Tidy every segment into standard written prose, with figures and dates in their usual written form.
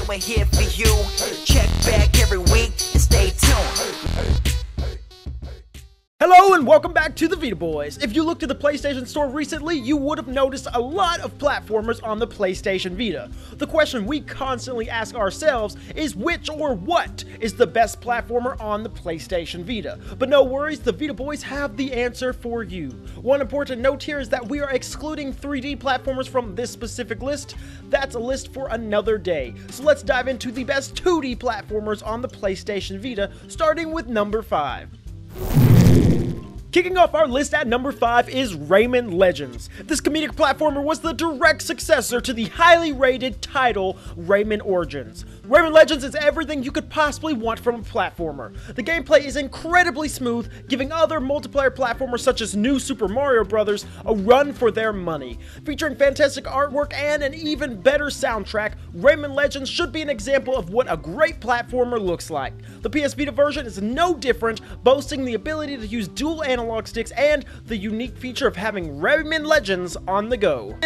we're here for you. Check back every week and stay tuned. Hello and welcome back to the Vita Boys. If you looked at the PlayStation Store recently, you would have noticed a lot of platformers on the PlayStation Vita. The question we constantly ask ourselves is which or what is the best platformer on the PlayStation Vita? But no worries, the Vita Boys have the answer for you. One important note here is that we are excluding 3D platformers from this specific list. That's a list for another day. So let's dive into the best 2D platformers on the PlayStation Vita, starting with number 5. Kicking off our list at number 5 is Rayman Legends. This comedic platformer was the direct successor to the highly rated title Rayman Origins. Rayman Legends is everything you could possibly want from a platformer. The gameplay is incredibly smooth, giving other multiplayer platformers such as New Super Mario Bros. A run for their money. Featuring fantastic artwork and an even better soundtrack, Rayman Legends should be an example of what a great platformer looks like. The PS Vita version is no different, boasting the ability to use dual analog sticks and the unique feature of having Rayman Legends on the go.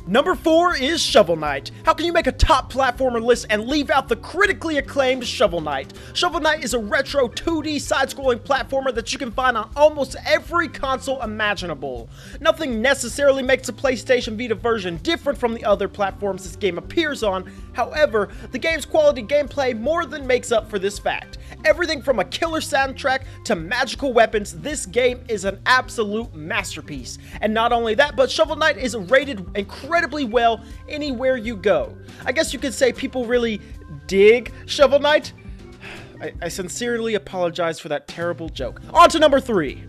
Number 4 is Shovel Knight. How can you make a top platformer list and leave out the critically acclaimed Shovel Knight? Shovel Knight is a retro 2D side-scrolling platformer that you can find on almost every console imaginable. Nothing necessarily makes the PlayStation Vita version different from the other platforms this game appears on. However, the game's quality gameplay more than makes up for this fact. Everything from a killer soundtrack to magical weapons, this game is an absolute masterpiece. And not only that, but Shovel Knight is rated incredibly well anywhere you go. I guess you could say people really dig Shovel Knight. I sincerely apologize for that terrible joke. On to number 3.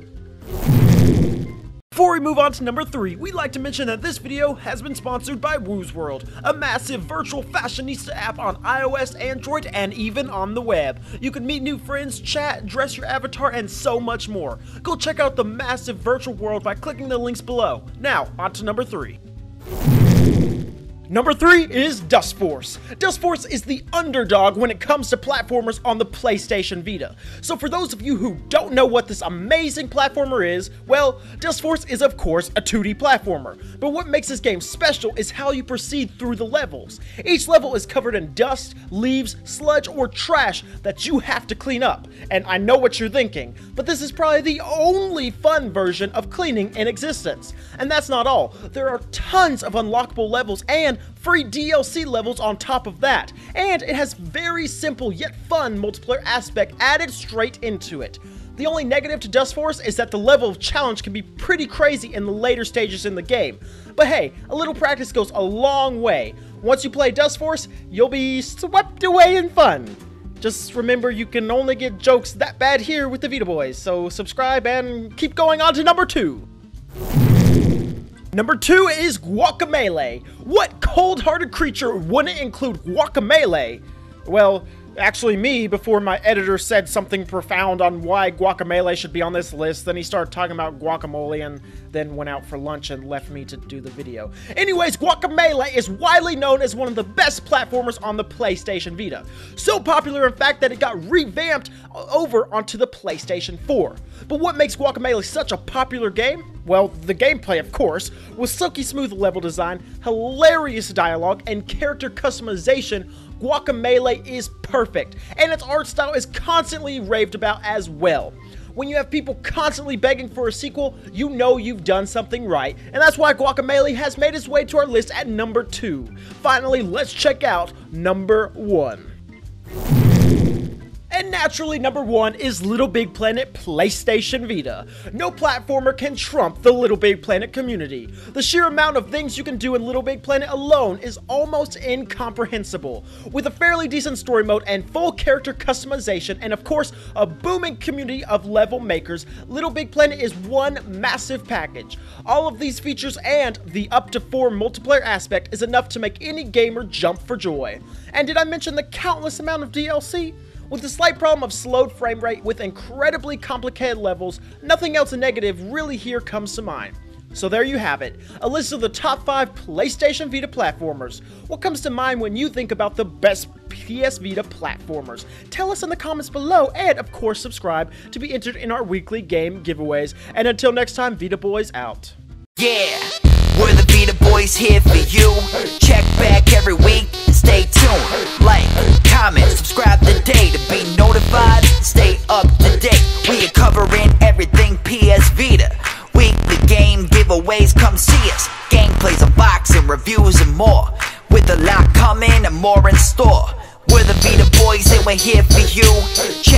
Before we move on to number 3, we'd like to mention that this video has been sponsored by Woo's World, a massive virtual fashionista app on iOS, Android, and even on the web. You can meet new friends, chat, dress your avatar, and so much more. Go check out the massive virtual world by clicking the links below. Now, on to number 3. Number 3 is Dustforce. Dustforce is the underdog when it comes to platformers on the PlayStation Vita. So for those of you who don't know what this amazing platformer is, well, Dustforce is of course a 2D platformer. But what makes this game special is how you proceed through the levels. Each level is covered in dust, leaves, sludge, or trash that you have to clean up. And I know what you're thinking, but this is probably the only fun version of cleaning in existence. And that's not all. There are tons of unlockable levels and free DLC levels on top of that, and it has very simple yet fun multiplayer aspect added straight into it. The only negative to Dustforce is that the level of challenge can be pretty crazy in the later stages in the game. But hey, a little practice goes a long way. Once you play Dustforce, you'll be swept away in fun. Just remember, you can only get jokes that bad here with the Vita Boys, so subscribe and keep going on to number 2. Number 2 is Guacamelee. What cold-hearted creature wouldn't include Guacamelee? Well, actually me, before my editor said something profound on why Guacamelee should be on this list. Then he started talking about guacamole and then went out for lunch and left me to do the video. Anyways, Guacamelee is widely known as one of the best platformers on the PlayStation Vita. So popular, in fact, that it got revamped over onto the PlayStation 4. But what makes Guacamelee such a popular game? Well, the gameplay, of course, with silky smooth level design, hilarious dialogue, and character customization. Guacamelee is perfect, and its art style is constantly raved about as well. When you have people constantly begging for a sequel, you know you've done something right, and that's why Guacamelee has made its way to our list at number 2. Finally, let's check out number 1. And naturally, number 1 is LittleBigPlanet PlayStation Vita. No platformer can trump the LittleBigPlanet community. The sheer amount of things you can do in LittleBigPlanet alone is almost incomprehensible. With a fairly decent story mode and full character customization, and of course, a booming community of level makers, LittleBigPlanet is one massive package. All of these features and the up to 4 multiplayer aspect is enough to make any gamer jump for joy. And did I mention the countless amount of DLC? With the slight problem of slowed frame rate with incredibly complicated levels, nothing else negative really here comes to mind. So there you have it, a list of the top 5 PlayStation Vita platformers. What comes to mind when you think about the best PS Vita platformers? Tell us in the comments below, and of course subscribe to be entered in our weekly game giveaways. And until next time, Vita Boys out. Yeah, we're the Vita Boys here for you. Check back every week and stay giveaways, come see us. Gameplays, unboxing, reviews, and more. With a lot coming and more in store. We're the Vita boys and we're here for you. Check